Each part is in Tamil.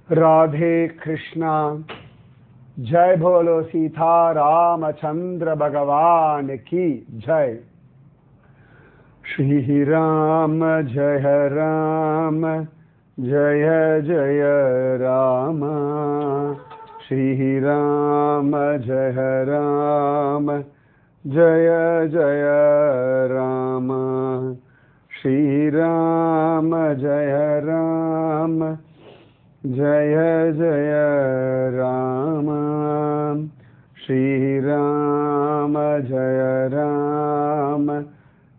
राधे कृष्णा जय बोलो सीता रामचंद्र भगवान की जय। श्री राम जय राम जय जय राम। श्री राम जय राम जय जय राम। श्री राम जय राम जय जय राम। श्री राम जय राम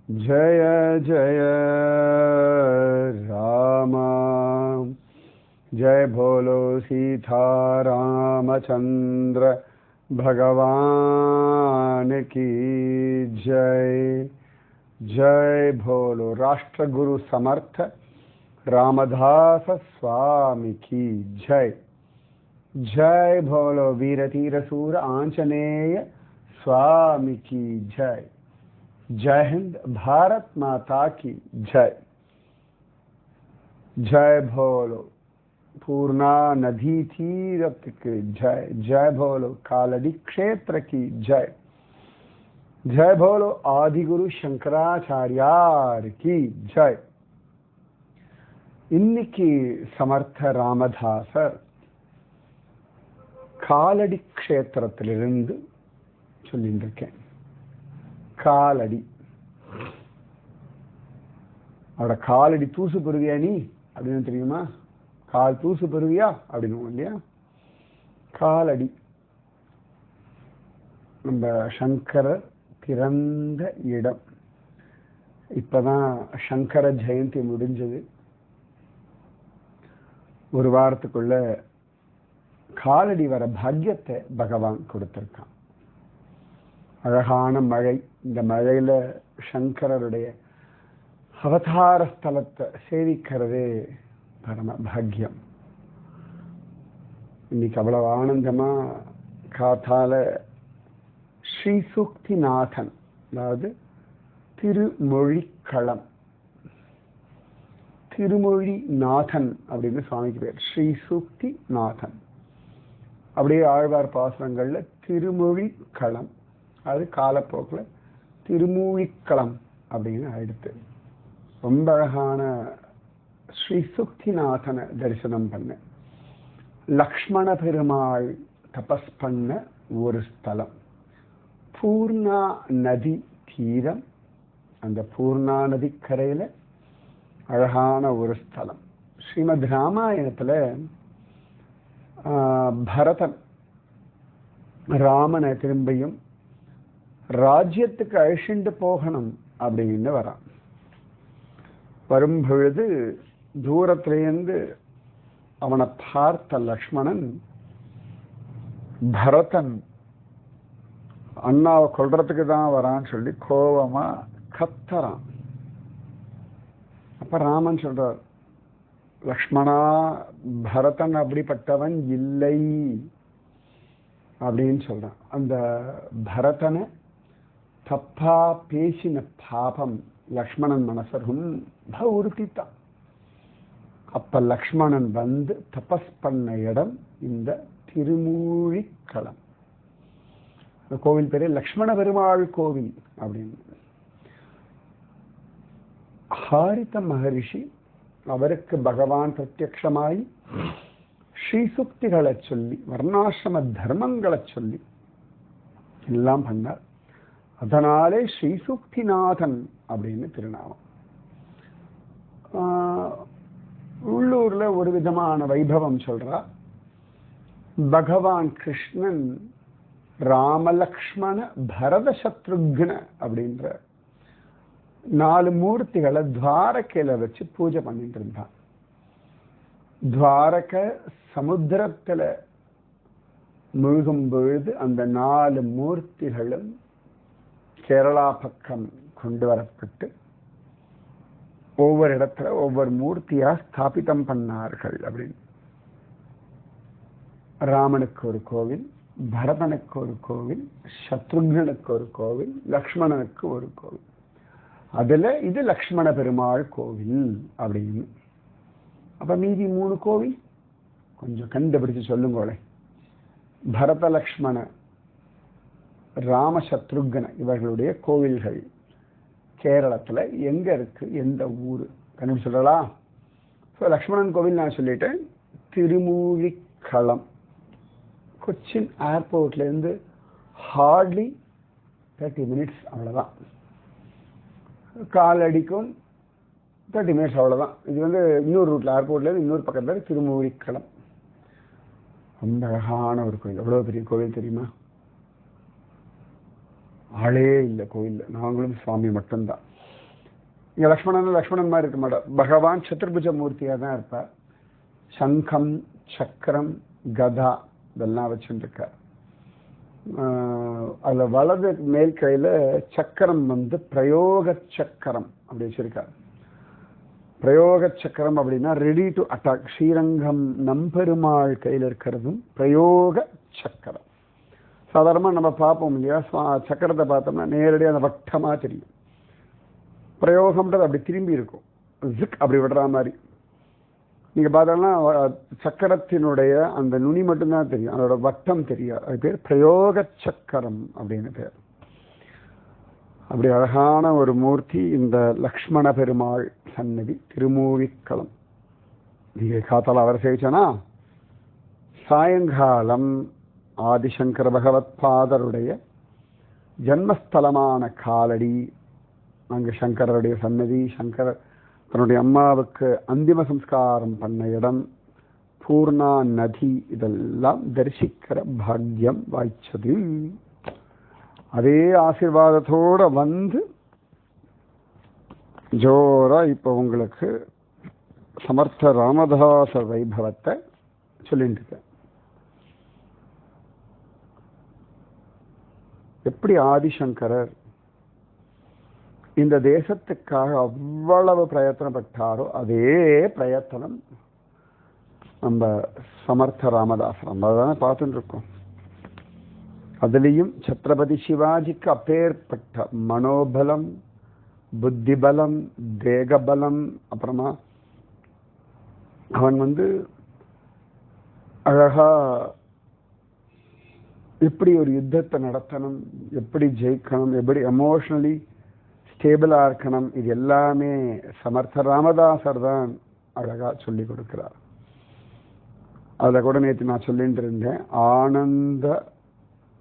जय जय राम। जय बोलो सीता रामचंद्र भगवान की जय। जय बोलो राष्ट्रगुरु समर्थ रामदास स्वामी की जय। जय बोलो वीर तीर सूर आंजनेय स्वामी की जय। जय हिंद भारत माता की जय। जय बोलो पूर्णा नदी तीरथ की जय। जय बोलो कालड़ी क्षेत्र की जय। जय बोलो आदिगुरु शंकराचार्यार की जय। இன்னைக்கு சமர்த்த ராமதாசர் காலடி க்ஷேத்திரத்திலிருந்து சொல்லிட்டு இருக்கேன். காலடி அவட காலடி தூசு பெறுவியா நீ அப்படின்னு தெரியுமா? கால் தூசு பெறுவியா அப்படின்னு இல்லையா? காலடி நம்ம சங்கரர் பிறந்த இடம். இப்பதான் சங்கர ஜெயந்தி முடிஞ்சது. ஒரு வாரத்துக்குள்ள காலடி வர பாக்கியத்தை பகவான் கொடுத்திருக்கான். அழகான மழை. இந்த மழையில சங்கரருடைய அவதார ஸ்தலத்தை சேவிக்கிறதே பரம பாக்கியம். இன்னைக்கு அவ்வளவு ஆனந்தமா காத்தால ஸ்ரீ சூக்திநாதன், அதாவது திருமொழிக்களம், திருமொழி நாதன் அப்படின்னு சுவாமிக்கு பேர். ஸ்ரீ சூக்தி நாதன். அப்படியே ஆழ்வார் பாசுரங்கள்ல திருமொழி களம், அது காலப்போக்கில் திருமூழிக்களம் அப்படின்னு ஆயிடுத்து. ரொம்ப அழகான ஸ்ரீ சூக்திநாதனை தரிசனம் பண்ண. லக்ஷ்மண பெருமாள் தபஸ் பண்ண ஒரு ஸ்தலம் பூர்ணா நதி தீரம். அந்த பூர்ணா நதி கரையில அழகான ஒரு ஸ்தலம். ஸ்ரீமத் ராமாயணத்துல பரதன் ராமனை திரும்பியும் ராஜ்யத்துக்கு அழிச்சுண்டு போகணும் அப்படின்னு வரான். வரும் பொழுது தூரத்திலேருந்து அவனை பார்த்த லக்ஷ்மணன், பரதன் அண்ணாவை கொல்றதுக்கு தான் வரான்னு சொல்லி கோபமா கத்தறான். அப்ப ராமன் சொல்றார், லக்ஷ்மணா, பரதன் அப்படிப்பட்டவன் இல்லை அப்படின்னு சொல்றான். அந்த பரதனை தப்பா பேசின பாபம் லக்ஷ்மணன் மனச ரொம்ப உறுத்தித்தான். அப்ப லக்ஷ்மணன் வந்து தபஸ் பண்ண இடம் இந்த திருமூழிக்களம். அந்த கோவில் பேரு லக்ஷ்மண பெருமாள் கோவில் அப்படின்னு. ஹாரித மகரிஷி அவருக்கு பகவான் பிரத்யக்ஷமாய் ஸ்ரீசுக்திகளை சொல்லி வர்ணாசிரம தர்மங்களை சொல்லி எல்லாம் பண்ணார். அதனாலே ஸ்ரீசுக்திநாதன் அப்படின்னு திருநாமம். உள்ளூர்ல ஒரு விதமான வைபவம் சொல்றா. பகவான் கிருஷ்ணன் ராமலக்ஷ்மண பரத சத்ருக்ன அப்படின்ற 4 மூர்த்திகளை துவாரகையில வச்சு பூஜை பண்ணிட்டு இருந்தான். துவாரக சமுத்திரத்துல முழுகும் பொழுது அந்த 4 மூர்த்திகளும் கேரளா பக்கம் கொண்டு வரப்பட்டு ஒவ்வொரு இடத்துல ஒவ்வொரு மூர்த்தியா ஸ்தாபிதம் பண்ணார்கள் அப்படின்னு. ராமனுக்கு ஒரு கோவில், பரதனுக்கு ஒரு கோவில், சத்ருக்னனுக்கு ஒரு கோவில், லக்ஷ்மணனுக்கு ஒரு கோவில். அதுல இது லக்ஷ்மண பெருமாள் கோவில் அப்படின்னு. அப்ப மீதி 3 கோவில் கொஞ்சம் கண்டுபிடிச்சு சொல்லுங்களே. பரத லக்ஷ்மண ராம சத்ருக்ன இவர்களுடைய கோவில்கள் கேரளத்துல எங்க இருக்கு, எந்த ஊரு கண்டுபிடிச்சு சொல்லலாம்? லக்ஷ்மணன் கோவில் நான் சொல்லிட்டேன். திருமூழிக்களம். கொச்சின் ஏர்போர்ட்ல இருந்து ஹார்ட்லி 30 minutes அவ்வளவுதான். காலடிக்கும் 30 minutes அவ்வளவுதான். இது இன்னொரு ரூட்ல ஏர்போர்ட்ல இருந்து இன்னொரு பக்கத்துல திருமூழிக்களம். ரொம்ப அழகான ஒரு கோயில். எவ்வளவு பெரிய கோவில் தெரியுமா? ஆளே இல்லை கோயில், நாங்களும் சுவாமி மட்டும்தான். இங்க லக்ஷ்மணன் மாதிரி இருக்க மாட்டார். பகவான் சதுர்புஜ மூர்த்தியா தான் இருப்பார். சங்கம் சக்கரம் கதா இதெல்லாம் வச்சுருக்கார். அதுல வலது மேல் கையில சக்கரம் பிரயோக சக்கரம் அப்படி வச்சிருக்கார். பிரயோக சக்கரம் அப்படின்னா ready to attack. Srirangam Namperumal கையில் இருக்கிறதும் பிரயோக சக்கரம். சாதாரணமாக நம்ம பார்ப்போம் இல்லையா, சக்கரத்தை பார்த்தோம்னா நேரடியாக அந்த வட்டமாக தெரியும். பிரயோகம்ன்றது அப்படி திரும்பி இருக்கும், ஜிக் அப்படி விடுற மாதிரி. நீங்கள் பார்த்தோம்னா சக்கரத்தினுடைய அந்த நுனி மட்டும்தான் தெரியும், அதோட வட்டம் தெரியாது. அது பேர் பிரயோக சக்கரம் அப்படின்னு பேர். அப்படி அழகான ஒரு மூர்த்தி இந்த லக்ஷ்மண பெருமாள் சன்னதி திருமூழிக்களம். நீங்கள் காத்தால அவரை சேவிச்சனா சாயங்காலம் ஆதிசங்கர பகவத் பாதருடைய ஜன்மஸ்தலமான காலடி, அங்கே சங்கரருடைய சன்னதி, சங்கரர் தன்னுடைய அம்மாவுக்கு அந்திம சம்ஸ்காரம் பண்ண இடம், பூர்ணா நதி, இதெல்லாம் தரிசிக்கிற பாக்கியம் வாய்ச்சது. அதே ஆசீர்வாதத்தோட ஜோரா இப்ப உங்களுக்கு சமர்த்த ராமதாச வைபவத்தை சொல்லிட்டு இருக்கேன். எப்படி ஆதிசங்கரர் இந்த தேசத்துக்காக அவ்வளவு பிரயத்தனப்பட்டாரோ அதே பிரயத்தனம் நம்ம சமர்த்த ராமதாசர் நம்ம தானே பார்த்துட்டு இருக்கோம். அதுலேயும் சத்ரபதி சிவாஜிக்கு அப்பேற்பட்ட மனோபலம், புத்திபலம், தேகபலம், அப்புறமா அவன் அழகா எப்படி ஒரு யுத்தத்தை நடத்தணும், எப்படி ஜெயிக்கணும், எப்படி எமோஷனலி ஸ்டேபிளா இருக்கணும், இது எல்லாமே சமர்த்த ராமதாசர் தான் அழகா சொல்லி கொடுக்கிறார். அதில் கூட நேற்று நான் சொல்லிட்டு இருந்தேன், ஆனந்த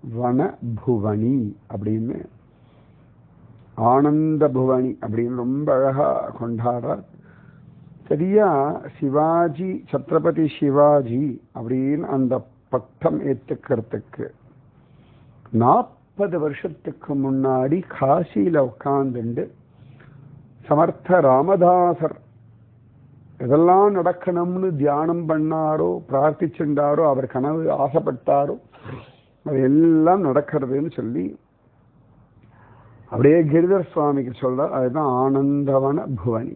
வன புவனி அப்படின்னு. ஆனந்த புவனி அப்படின்னு ரொம்ப அழகா கொண்டாடுறார். சரியா சிவாஜி, சத்ரபதி சிவாஜி அப்படின்னு அந்த பட்டம் ஏற்றுக்கிறதுக்கு 40 வருஷத்துக்கு முன்னாடி காசியில உட்கார்ந்துண்டு சமர்த்த ராமதாசர் எதெல்லாம் நடக்கணும்னு தியானம் பண்ணாரோ, பிரார்த்திச்சுட்டாரோ, அவர் கனவு ஆசைப்பட்டாரோ அது எல்லாம் நடக்கிறதுன்னு சொல்லி அப்படியே கிரிதர் சுவாமிக்கு சொல்றார். அதுதான் ஆனந்தவன புவனி.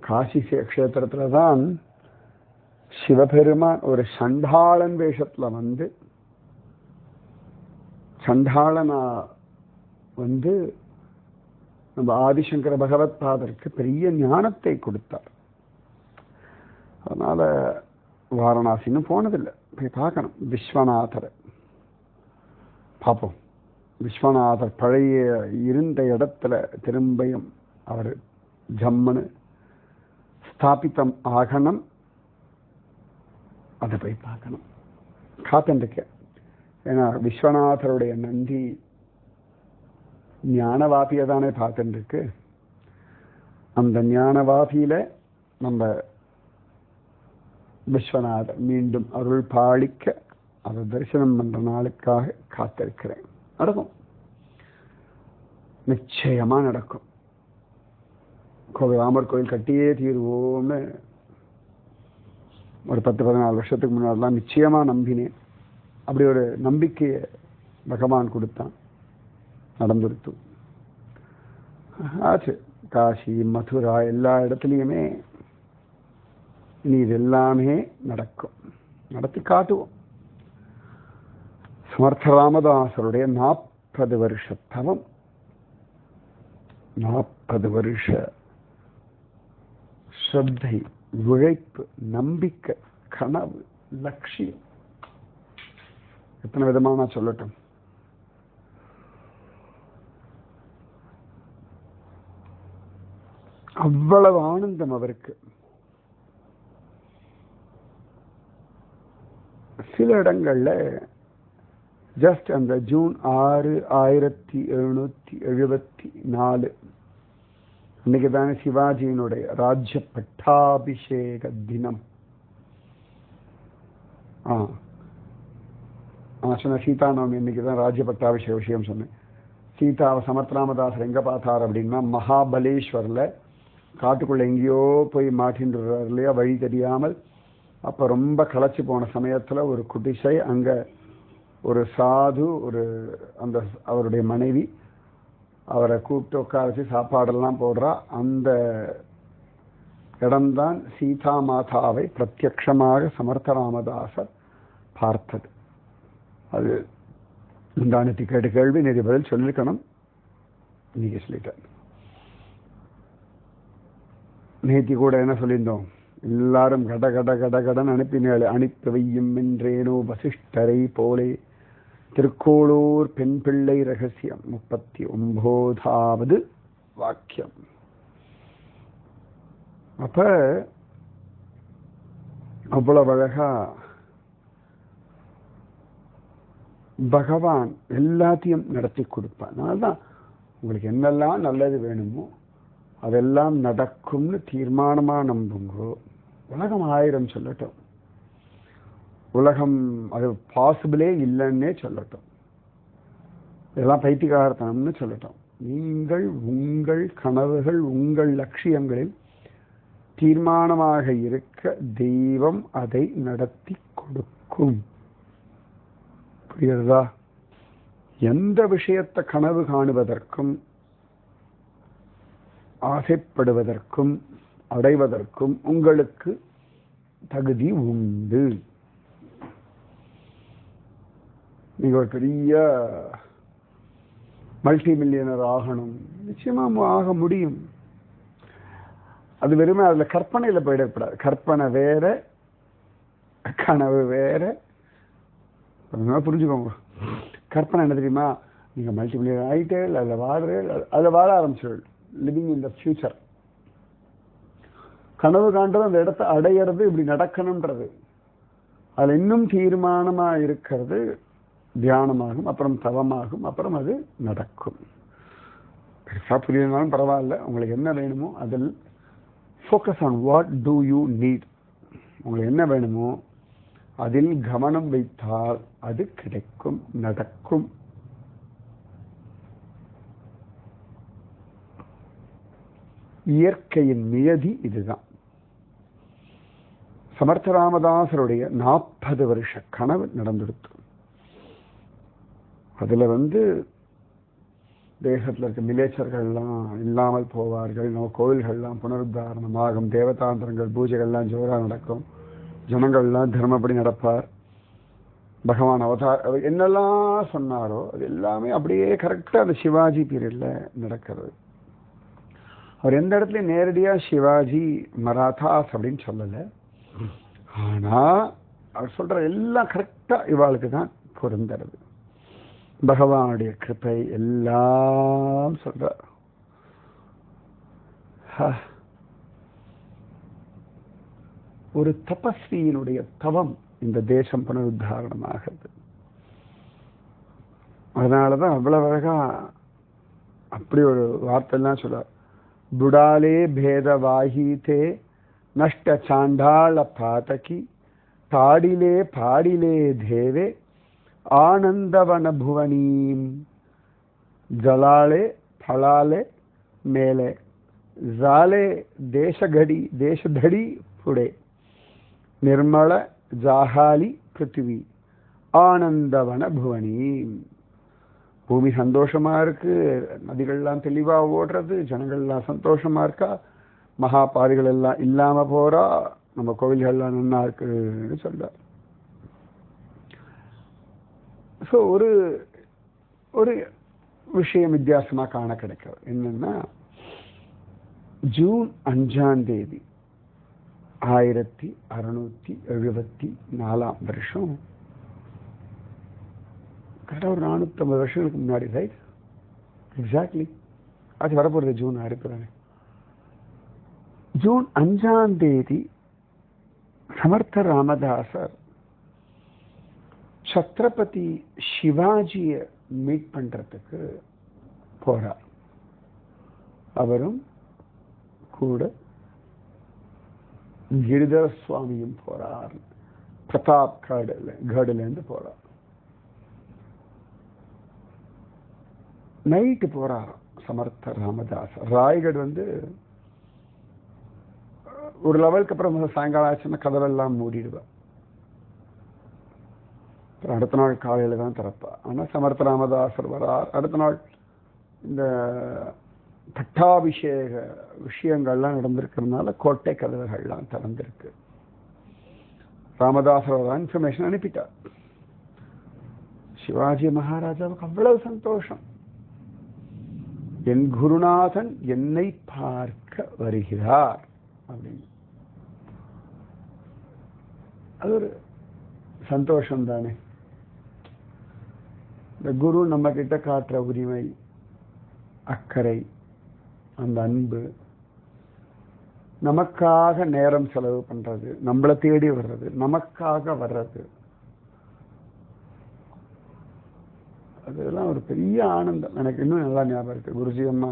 காசி கஷேத்திரத்துல தான் சிவபெருமான் ஒரு சண்டாளன் வேஷத்துல சண்டாளனா நம்ம ஆதிசங்கர பகவத் பாதருக்கு பெரிய ஞானத்தை கொடுத்தார். அதனால வாரணாசின்னு போனதில்லை, போய் பார்க்கணும். விஸ்வநாதரை பார்ப்போம். விஸ்வநாதர் பழைய இருந்த இடத்துல திரும்பியும் அவர் ஜம்மனு ஸ்தாபித்தம் ஆகணும். அதை போய் பார்க்கணும். காத்துருக்கேன். ஏன்னா விஸ்வநாதருடைய நந்தி ஞானவாபியை தானே பார்த்துருக்கு. அந்த ஞானவாபியில நம்ம விஸ்வநாதர் மீண்டும் அருள் பாலிக்க அதை தரிசனம் பண்ற நாளுக்காக காத்திருக்கிறேன். நடக்கும், நிச்சயமா நடக்கும். ராமர் கோயில் கட்டியே தீர்வோம்னு ஒரு 10-14 வருஷத்துக்கு முன்னாடிலாம் நிச்சயமா நம்பினேன். அப்படி ஒரு நம்பிக்கையை பகவான் கொடுத்தான், நடந்துருத்து ஆச்சு. காசி, மதுரா எல்லா இடத்துலையுமே இனி இது எல்லாமே நடக்கும், நடத்தி காட்டுவோம். சமர்த்த ராமதாசருடைய 40 வருஷ தவம், 40 வருஷ ஸ்ரத்தை, உழைப்பு, நம்பிக்கை, கனவு, லட்சியம். எத்தனை விதமா நான் சொல்லட்டும்? அவ்வளவு ஆனந்தம் அவருக்கு. சில இடங்கள்ல ஜஸ்ட் அந்த ஜூன் 6, 1774 இன்னைக்கு தானே சிவாஜியினுடைய ராஜ்ய பட்டாபிஷேக தினம். சொன்ன சீதா நவமி இன்னைக்கு தான் ராஜ்ய பட்டாபிஷேக விஷயம் சொன்னேன். சீதாவை சமத்ராமதாசர் எங்க பார்த்தார் அப்படின்னா மகாபலேஸ்வரில் காட்டுக்குள்ள எங்கேயோ போய் மாட்டின்றார் இல்லையா, வழி தெரியாமல். அப்போ ரொம்ப களைச்சி போன சமயத்தில் ஒரு குடிசை, அங்கே ஒரு சாது, அந்த அவருடைய மனைவி அவரை கூப்பிட்டு உட்கார வச்சு சாப்பாடெல்லாம் போடுறா. அந்த இடம்தான் சீதா மாதாவை பிரத்யக்ஷமாக சமர்த்த ராமதாசர் பார்த்தது. அது முந்தானத்தி கேட்ட கேள்வி நிறைய பதில் சொல்லியிருக்கணும், இன்னைக்கு சொல்லிட்டேன். நேத்தி கூட என்ன சொல்லியிருந்தோம்? எல்லாரும் கட கட கட கடன் அனுப்பினாலே அனுப்பி வையும் என்றேனோ வசிஷ்டரை போலே. திருக்கோளூர் பெண் பிள்ளை ரகசியம் 39வது வாக்கியம். அப்ப அவ்வளவு அழகா பகவான் எல்லாத்தையும் நடத்தி கொடுப்பான். அதனால்தான் உங்களுக்கு என்னெல்லாம் நல்லது வேணுமோ அதெல்லாம் நடக்கும்னு தீர்மானமா நம்புங்கோ. உலகம் 1000 சொல்லட்டும், உலகம் அது பாசிபிளே இல்லைன்னே சொல்லட்டும், இதெல்லாம் பைத்தியகாரத்தனம்னு சொல்லட்டும், நீங்கள் உங்கள் கனவுகள் உங்கள் லட்சியங்களில் தீர்மானமாக இருக்க தெய்வம் அதை நடத்தி கொடுக்கும். புரியுறதா? எந்த விஷயத்தை கனவு காணுவதற்கும் ஆசைப்படுவதற்கும் அடைவதற்கும் உங்களுக்கு தகுதி உண்டு. நீங்க ஒரு பெரிய மல்டி மில்லியனர் ஆகணும், நிச்சயமா ஆக முடியும். அது வெறுமே அதுல கற்பனையில போயிடக்கூடாது. கற்பனை வேற, கனவு வேற. புரிஞ்சுக்கோங்க. கற்பனை என்ன தெரியுமா? நீங்க மல்டி மில்லியனர் ஆகிட்டே அதில் வாடுறேன், அதில் வாழ ஆரம்பிச்சு லிவிங் இன் த ஃபியூச்சர். கனவு காண்றது அந்த இடத்தை அடையிறது, இப்படி நடக்கணும்ன்றது. அதுல இன்னும் தீர்மானமா இருக்கிறது தியானமாகும், அப்புறம் தவமாகும், அப்புறம் அது நடக்கும். பெருசா புரியலனாலும் பரவாயில்ல, உங்களுக்கு என்ன வேணுமோ அதில் focus on what do you need. உங்களுக்கு என்ன வேணுமோ அதில் கவனம் வைத்தால் அது கிடைக்கும், நடக்கும். இயற்கையின் நியதி இதுதான். சமர்த்த ராமதாசருடைய 40 வருஷ கனவு நடந்துடுத்து. அதுல தேசத்துல இருக்க மிலேச்சர்கள்லாம் இல்லாமல் போவார்கள், நம்ம கோவில்கள்லாம் புனருத்தாரணமாகும், தேவதாந்திரங்கள் பூஜைகள்லாம் ஜோரா நடக்கும், ஜனங்கள்லாம் தர்மப்படி நடப்பார், பகவான் அவதார் என்னெல்லாம் சொன்னாரோ அது எல்லாமே அப்படியே கரெக்டா அந்த சிவாஜி பீரியட்ல நடக்கிறது. அவர் எந்த இடத்துலயும் நேரடியா சிவாஜி மராத்தாஸ் அப்படின்னு சொல்லல, ஆனா அவர் சொல்ற எல்லாம் கரெக்டா இவாளுக்கு தான் பொருந்தறது. பகவானுடைய கிருபை எல்லாம் சொல்ற. ஒரு தபஸ்வியினுடைய தவம் இந்த தேசம் புனருத்தாரணமாகிறது. அதனாலதான் அவ்வளவு அழகா அப்படி ஒரு வார்த்தைலாம் சொல்றார். புடாலே பேதவாஹீதே நஷ்ட சாண்டாள பாதகி தாடிலே பாடிலே தேவே ஆனந்தவன புவனீம் ஜலாலே ஃபலாலே மேலே ஜாலே தேசகடி தேசதடி புடே நிர்மல ஜாகாலி பிருத்திவி ஆனந்தவன புவனீம். பூமி சந்தோஷமா இருக்கு, நதிகள்லாம் தெளிவா ஓடுறது, ஜனங்கள்லாம் சந்தோஷமா இருக்கா, மகாபாரிகள் எல்லாம் இல்லாம போறா, நம்ம கோவில்கள்லாம் நல்லா இருக்குன்னு சொல்றார். ஸோ ஒரு விஷயம் வித்தியாசமா காண கிடைக்கிறது. என்னன்னா, ஜூன் 5ஆம் தேதி 1674 வருஷம், கரெக்டாக ஒரு 450 வருஷங்களுக்கு முன்னாடி, ரைட்? எக்ஸாக்ட்லி. அது வரப்போகிறது ஜூன் 6 தானே. ஜூன் 5ஆம் தேதி சமர்த்த ராமதாசர் சத்ரபதி சிவாஜியை மீட் பண்றதுக்கு போறார். அவரும் கூட கிரிதர சுவாமியும் போறார். பிரதாப் கடுலேருந்து போறார். நைட்டு போறாராம் சமர்த்த ராமதாசர். ராய்கட் ஒரு லெவலுக்கு அப்புறம் சாயங்காலம் ஆச்சுன்னா கதவெல்லாம் மூடிடுவார். அடுத்த நாள் காலையில தான் திறப்பா. ஆனால் சமர்த்த ராமதாசர் வரார். அடுத்த நாள் இந்த பட்டாபிஷேக விஷயங்கள்லாம் நடந்திருக்கிறதுனால கோட்டை கதவுகள்லாம் திறந்திருக்கு. ராமதாசரோட இன்ஃபர்மேஷன் அனுப்பிட்டார். சிவாஜி மகாராஜாவுக்கு அவ்வளவு சந்தோஷம். என் குருநாதன் என்னை பார்க்க வருகிறார் அப்படின்னு. அது ஒரு சந்தோஷம் தானே. இந்த குரு நம்ம கிட்ட காட்டுற உரிமை, அக்கறை, அந்த அன்பு, நமக்காக நேரம் செலவு பண்றது, நம்மளை தேடி வர்றது, நமக்காக வர்றது, அதெல்லாம் ஒரு பெரிய ஆனந்தம். எனக்கு இன்னும் நல்லா ஞாபகம் இருக்கு. குருஜி அம்மா,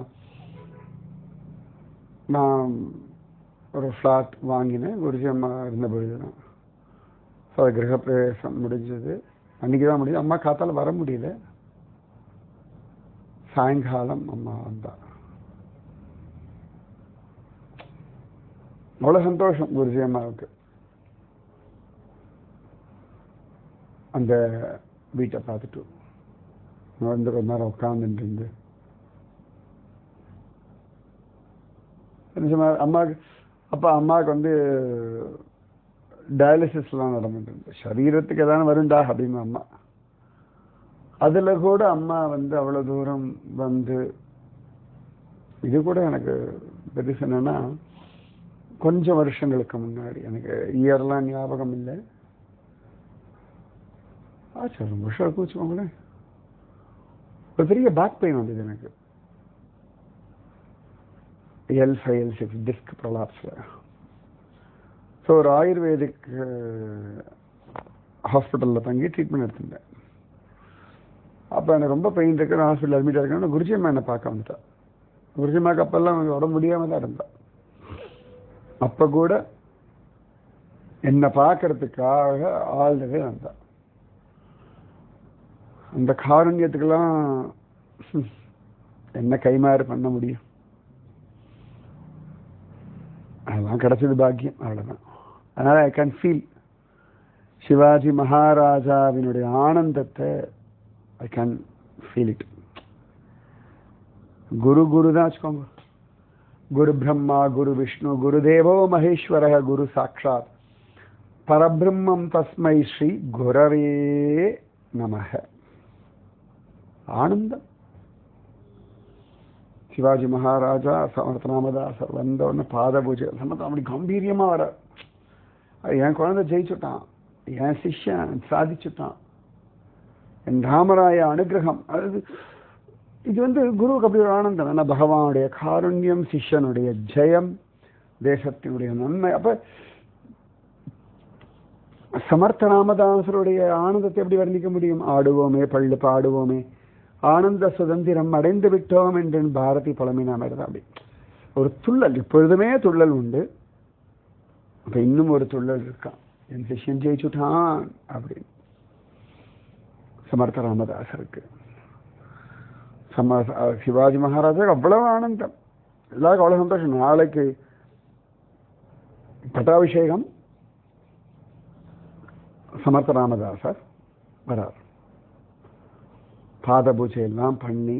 நான் ஒரு ஃப்ளாட் வாங்கினேன் குருஜி அம்மா இருந்த பொழுது தான். ஸோ அது கிரகப்பிரவேசம் முடிஞ்சது, அன்றைக்கி தான் முடிஞ்சது. அம்மா காத்தால் வர முடியல, சாயங்காலம் அம்மா வந்தா. அவ்வளோ சந்தோஷம் குருஜி அம்மாவுக்கு. அந்த வீட்டை பார்த்துட்டு கொஞ்ச நேரம் உட்காந்துட்டு இருந்து அம்மாவுக்கு, அப்போ அம்மாவுக்கு டயாலிசிஸ்லாம் நடந்துட்டு இருந்தது. சரீரத்துக்கு எதான வருண்டா அப்படின்னு அம்மா. அதில் கூட அம்மா அவ்வளோ தூரம் இது கூட எனக்கு பெருசு என்னன்னா, கொஞ்சம் வருஷங்களுக்கு முன்னாடி, எனக்கு இயர்லாம் ஞாபகம் இல்லை, ஆச்சு ரொம்ப வருஷம் இருக்கும் வச்சுக்கோங்களேன், ஒரு பெரிய பேக் பெயின் வந்தது எனக்கு. L5 L6 டிஸ்க் ப்ரொலாப்ஸில். ஸோ ஒரு ஆயுர்வேதிக் ஹாஸ்பிட்டலில் தங்கி ட்ரீட்மெண்ட் எடுத்துட்டேன். அப்போ எனக்கு ரொம்ப பெயின் இருக்கு, நான் ஹாஸ்பிட்டல் அட்மிட்டாக இருக்கேன். குருஜி அம்மா என்னை பார்க்க வந்துட்டா. குருஜி அம்மாவுக்கு அப்பெல்லாம் உடம்பு முடியாமல் தான் இருந்தா. அப்போ கூட என்னை பார்க்கறதுக்காக ஆல்ரெடி வந்தா. அந்த காரண்யத்துக்கெல்லாம் என்ன கைமாறு பண்ண முடியும்? அதெல்லாம் கிடைச்சது பாக்கியம், அவ்வளோதான். அதனால் ஐ கேன் ஃபீல் சிவாஜி மகாராஜாவினுடைய ஆனந்தத்தை. I can feel it. குரு தான் வச்சுக்கோங்க. குரு பிரம்மா குரு விஷ்ணு குரு தேவோ மகேஸ்வர குரு சாட்சாத் பரபிரம்மம் தஸ்மை ஸ்ரீ குரவே நமக. ஆனந்தம். சிவாஜி மகாராஜா சமர்த்த ராமதாசர் வந்தோடனே பாத பூஜை சமர்த்தம் அப்படி கம்பீரியமாக வர. என் குழந்தை ஜெயிச்சுட்டான், என் சிஷ்யன் சாதிச்சுட்டான், என் ராமராய அனுகிரகம். அது இது குருவுக்கு அப்படி ஒரு ஆனந்தம். ஏன்னா பகவானுடைய காருண்யம், சிஷ்யனுடைய ஜெயம், தேசத்தினுடைய நன்மை. அப்ப சமர்த்த ராமதாசருடைய ஆனந்தத்தை எப்படி வர்ணிக்க முடியும்? ஆடுவோமே பள்ளு பாடுவோமே ஆனந்த சுதந்திரம் அடைந்து விட்டோம் என்று பாரதி பழமையினா தான். அப்படி ஒரு துள்ளல், எப்பொழுதுமே துள்ளல் உண்டு. அப்ப இன்னும் ஒரு துள்ளல் இருக்கான், என் சிஷ்யன் ஜெயிச்சுட்டான் அப்படின்னு. சமர்த்த ராமதாசருக்கு சிவாஜி மகாராஜாவுக்கு அவ்வளவு ஆனந்தம், எல்லாருக்கும் அவ்வளவு சந்தோஷம். நாளைக்கு பட்டாபிஷேகம், சமர்த்த ராமதாசர் வரார். பாத பூஜையெல்லாம் பண்ணி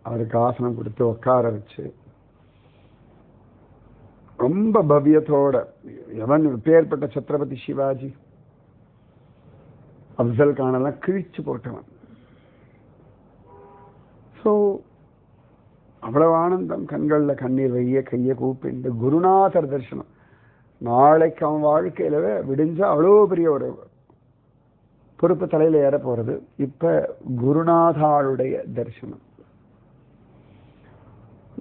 அவருக்கு ஆசனம் கொடுத்து உட்கார வச்சு ரொம்ப பவ்யத்தோட, எவன் பேர்பட்ட சத்ரபதி சிவாஜி, அப்சல் கானெல்லாம் கிழிச்சு போட்டவன். ஸோ அவ்வளவு ஆனந்தம், கண்களில் கண்ணீர் வைய கையை கூப்பி இந்த குருநாதர் தரிசனம். நாளைக்கு அவன் வாழ்க்கையில விடிஞ்சா அவ்வளோ பெரிய ஒரு பொறுப்பு தலையில ஏற போறது. இப்ப குருநாதாளுடைய தரிசனம்.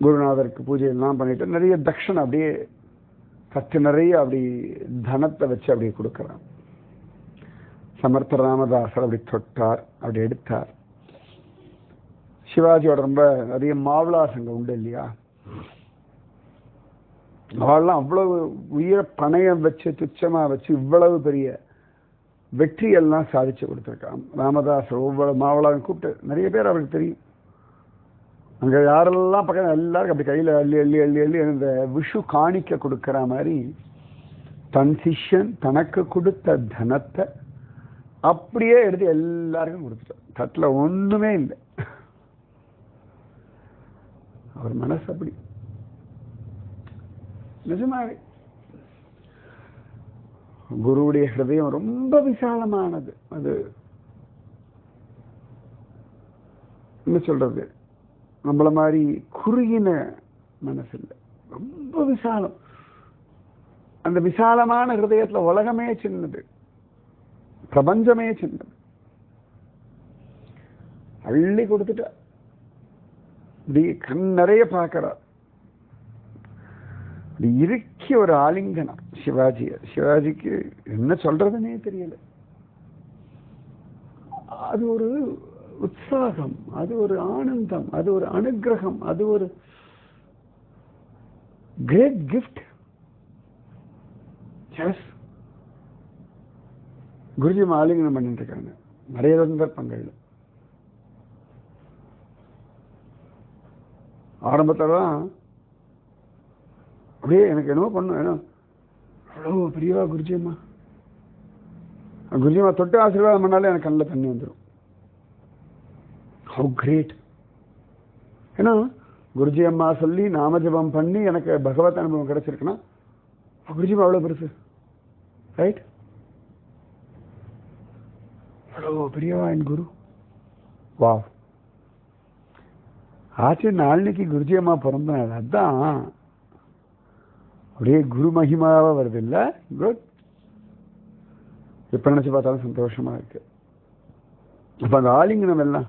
குருநாதருக்கு பூஜை எல்லாம் பண்ணிட்டு நிறைய தட்சணை அப்படியே கத்து நிறைய அப்படி தனத்தை வச்சு அப்படி கொடுக்கிறான். சமர்த்த ராமதாசர் அப்படி தொட்டார், அப்படி எடுத்தார். சிவாஜியோட ரொம்ப நிறைய மாவளாசங்க உண்டு இல்லையா, அவள்லாம் அவ்வளவு உயிர பணையம் வச்சு துச்சமா வச்சு இவ்வளவு பெரிய வெற்றி எல்லாம் சாதிச்சு கொடுத்துருக்கான் ராமதாசர். ஒவ்வொரு மாவளாவும் கூப்பிட்டு நிறைய பேர் அவருக்கு தெரியும். அங்க யாரெல்லாம் பக்கம் எல்லாருக்கும் அப்படி கையில அள்ளி அள்ளி அள்ளி அள்ளி அந்த விஷு காணிக்க கொடுக்கிற மாதிரி தன் சிஷ்யன் தனக்கு கொடுத்த தனத்தை அப்படியே எடுத்து எல்லாருக்கும் கொடுத்துட்டார். தட்டுல ஒண்ணுமே இல்லை. அவர் மனசு அப்படி நிஜமாவே குருவுடைய ஹிருதயம் ரொம்ப விசாலமானது. அது என்ன சொல்றது, நம்மள மாதிரி குறுகின மனசு இல்லை, ரொம்ப விசாலம். அந்த விசாலமான ஹிருதயத்துல உலகமே சின்னது, பிரபஞ்சமே சின்னது. அள்ளி கொடுத்துட்டா இப்படி கண் நிறைய பார்க்கிறார். இப்படி இறுக்கி ஒரு ஆலிங்கனம் சிவாஜிக்கு என்ன சொல்றதுன்னே தெரியல. அது ஒரு உற்சாகம், அது ஒரு ஆனந்தம், அது ஒரு அனுகிரகம், அது ஒரு கிரேட் கிஃப்ட். குருஜி ஆலிங்கனம் பண்ணிட்டு இருக்காங்க நிறைய சந்தர்ப்பங்கள்ல. ஆரம்பத்துல தான் அப்படியே எனக்கு என்னவோ பண்ணும், ஏன்னா அவ்வளோ பெரியவா குருஜியம்மா தொட்டு ஆசீர்வாதம் பண்ணாலே எனக்கு கண்ணில் தண்ணி வந்துடும். How great. ஏன்னா குருஜி அம்மா சொல்லி நாமஜபம் பண்ணி எனக்கு பகவத் அனுபவம் கிடைச்சிருக்குன்னா குருஜிமா அவ்வளோ பெருசு, ரைட்? அவ்வளோ பெரியவா என் குரு. வா ஆச்சு நாளைக்கு குருஜி அம்மா பிறந்தாள், அதான் அப்படியே குரு மகிமாவா வருது இல்ல? குட். எப்ப நினைச்சு பார்த்தாலும் சந்தோஷமா இருக்கு. அப்ப அந்த ஆலிங்கனம் எல்லாம்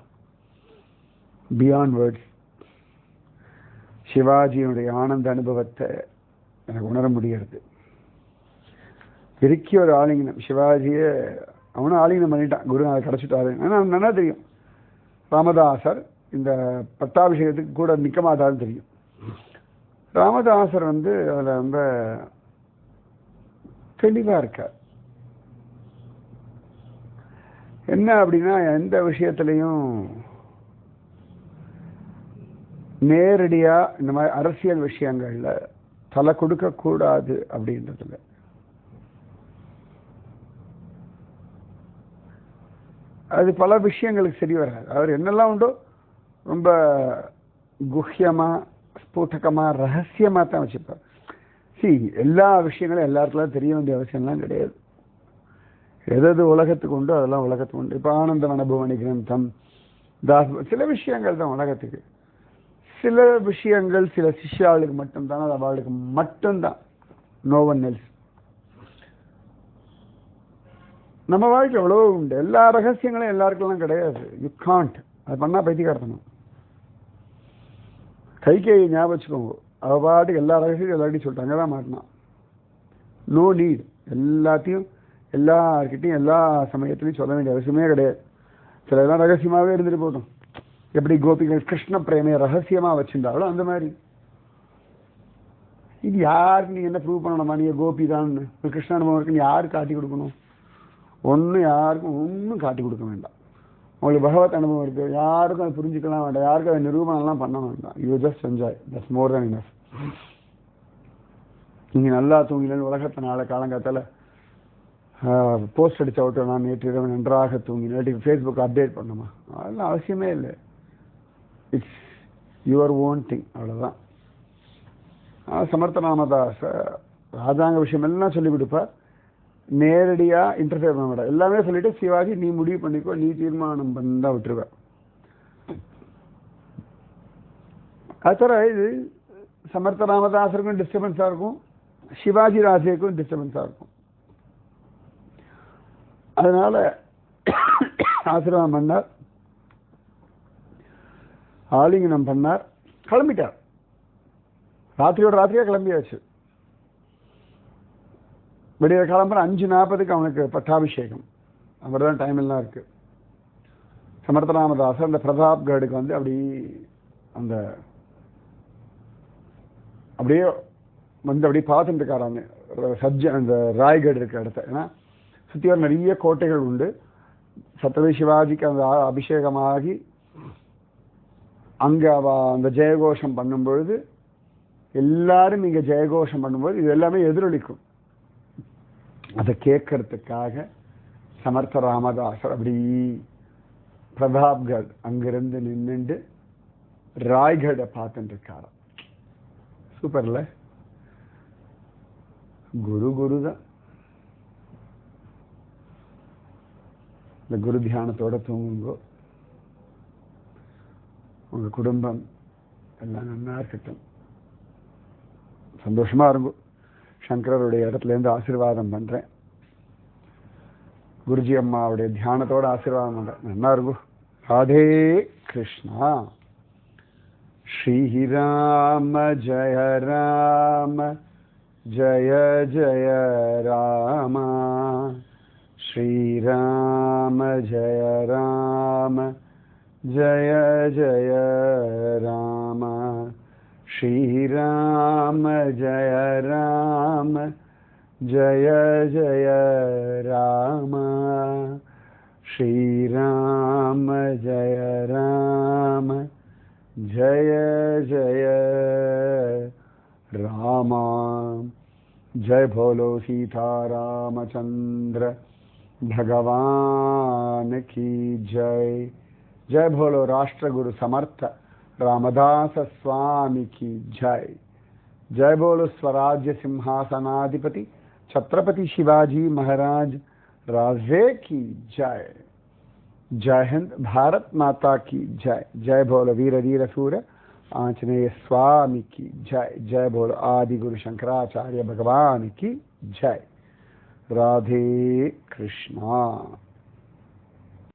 பியாண்ட் வேர்ட்ஸ். சிவாஜியினுடைய ஆனந்த அனுபவத்தை எனக்கு உணர முடியாது. இறுக்கி ஒரு ஆலிங்கனம். சிவாஜிய அவனும் ஆலிங்கனம் பண்ணிட்டான், குரு அதை கிடைச்சிட்டாரு. ஆனா நல்லா தெரியும் ராமதாசர் இந்த பட்டாபிஷேகத்துக்கு கூட நிற்க மாட்டாருன்னு தெரியும். ராமதாசர் அதுல ரொம்ப தெளிவா இருக்கார். என்ன அப்படின்னா எந்த விஷயத்திலையும் நேரடியா இந்த மாதிரி அரசியல் விஷயங்கள்ல தலை கொடுக்க கூடாது அப்படின்றதுல அது பல விஷயங்களுக்கு சரி வராது. அவர் என்னெல்லாம் உண்டோ ரொம்ப குஹ்யமா ஸ்பூட்டகமா ரகசியமா தான் வச்சுப்பார். எல்லா விஷயங்களும் எல்லாருக்கெல்லாம் தெரிய வேண்டிய அவசியம்லாம் கிடையாது. எது உலகத்துக்கு உண்டோ அதெல்லாம் உலகத்துக்கு உண்டு. இப்போ ஆனந்த அனுபவனி கிரந்தம் தாஸ் சில விஷயங்கள் தான் உலகத்துக்கு, சில விஷயங்கள் சில சிஷ்யாளுக்கு மட்டும்தான், அது அவளுக்கு மட்டும்தான், நோ ஒன் எல்ஸ். நம்ம வாழ்க்கை எவ்வளோ உண்டு, எல்லா ரகசியங்களும் எல்லாருக்கெல்லாம் கிடையாது. You can't. அது பண்ணா பைத்தியக்காரத்தனம். கைகேயை ஞாபகம் வச்சுக்கோங்க, அவ பாட்டுக்கு எல்லா ரகசியம் எல்லாத்தையும் சொல்லிட்டாங்க தான் மாட்டினான். No need. எல்லாத்தையும் எல்லார்கிட்டையும் எல்லா சமயத்திலையும் சொல்ல வேண்டிய அவசியமே கிடையாது. சில எல்லாம் ரகசியமாகவே இருந்துட்டு போட்டோம். எப்படி கோபிகள் கிருஷ்ண பிரேமையை ரகசியமா வச்சிருந்தாலும் அந்த மாதிரி இது யாருக்கு நீ என்ன ப்ரூவ் பண்ணணுமா, நீ கோபி தான் கிருஷ்ண அனுபவம் இருக்கு, நீ யாருக்கு காட்டி கொடுக்கணும்? ஒன்றும் யாருக்கும் ஒன்றும் காட்டி கொடுக்க வேண்டாம். உங்களுக்கு பகவத் அனுபவம் இருக்கு, யாருக்கும் அதை புரிஞ்சுக்கலாம் வேண்டாம், யாருக்கும் அதை நிரூபணம்லாம் பண்ண வேண்டாம். You just enjoy, that's more then enough. நீங்க நல்லா தூங்கினேன்னு உலகத்தை நாளை காலங்காத்தால போஸ்ட் அடிச்ச விட்டு நான் நேற்று இரவு நன்றாக தூங்கினேன் ஃபேஸ்புக் அப்டேட் பண்ணுமா, அதெல்லாம் அவசியமே இல்லை. இட்ஸ் யுவர் ஓன் திங், அவ்வளோதான். சமர்த்த ராமதாஸ் ராஜாங்க விஷயம் எல்லாம் சொல்லி கொடுப்பார், நேரடியா இன்டர்ஃபியர் பண்ண மாட்டார். எல்லாமே சொல்லிட்டு சிவாஜி நீ முடிவு பண்ணிக்கோ, நீ தீர்மானம் பண்ணா விட்டுருவேன். அது தவிர இது சமர்த்த ராமதாசருக்கும் டிஸ்டர்பன்ஸா இருக்கும், சிவாஜி ராஜேக்கும் டிஸ்டர்பன்ஸா இருக்கும். அதனால ஆசீர்வாதம் பண்ணார், ஆலிங்கனம் பண்ணார், கிளம்பிட்டார். ராத்திரியோட ராத்திரியா கிளம்பியாச்சு. விடிய கிளம்புற 5:40 அவனுக்கு பட்டாபிஷேகம். அவர்தான் டைம் எல்லாம் இருக்கு. சமர்த்தராமதாசர் அந்த பிரதாப்கடுக்கு வந்து அந்த அப்படியே வந்து அப்படியே பார்த்துட்டு இருக்காராங்க. அந்த ராய்கட் இருக்க இடத்த. ஏன்னா சுற்றி வர நிறைய கோட்டைகள் உண்டு. சத்ரபதி சிவாஜிக்கு அந்த அபிஷேகமாகி அங்கே அந்த ஜெயகோஷம் பண்ணும் பொழுது எல்லாரும் இங்கே ஜெயகோஷம் பண்ணும்போது இது எல்லாமே எதிரொலிக்கும். அதை கேட்கறதுக்காக சமர்த்த ராமதாசர் அப்படி பிரதாப்கட் அங்கிருந்து நின்றுண்டு ராய்கடை பார்த்துட்டு இருக்காராம். சூப்பர்ல. குரு தான். இந்த குரு தியானத்தோட தூங்குங்கோ. உங்க குடும்பம் எல்லாம் நல்லா இருக்கட்டும், சந்தோஷமா இருக்கும். சங்கரருடைய இடத்துல இருந்து ஆசீர்வாதம் பண்றேன். குருஜி அம்மாவுடைய தியானத்தோட ஆசீர்வாதம் பண்றேன். நல்லா இருக்கும். ராதே கிருஷ்ணா. ஸ்ரீராம ஜய ராம ஜய ஜய ராம. ஸ்ரீராம ஜய ராம ஜய ஜய ராம. ஸ்ரீராம ஜய ராம ஜய ஜய ராம. ஸ்ரீராம ஜய ராம ஜய ஜய ராம. जय बोलो सीता रामचंद्र भगवान की जय. जय बोलो राष्ट्रगुरु समर्थ रामदास स्वामी की जय. जय बोलो स्वराज्य सिंहासनाधिपति छत्रपति शिवाजी महाराज राजे की जय. जय हिंद. भारत माता की जय. जय बोलो वीर धीर सूर आंजनेय स्वामी की जय. जय बोलो आदि गुरु शंकराचार्य भगवान की जय. राधे कृष्णा.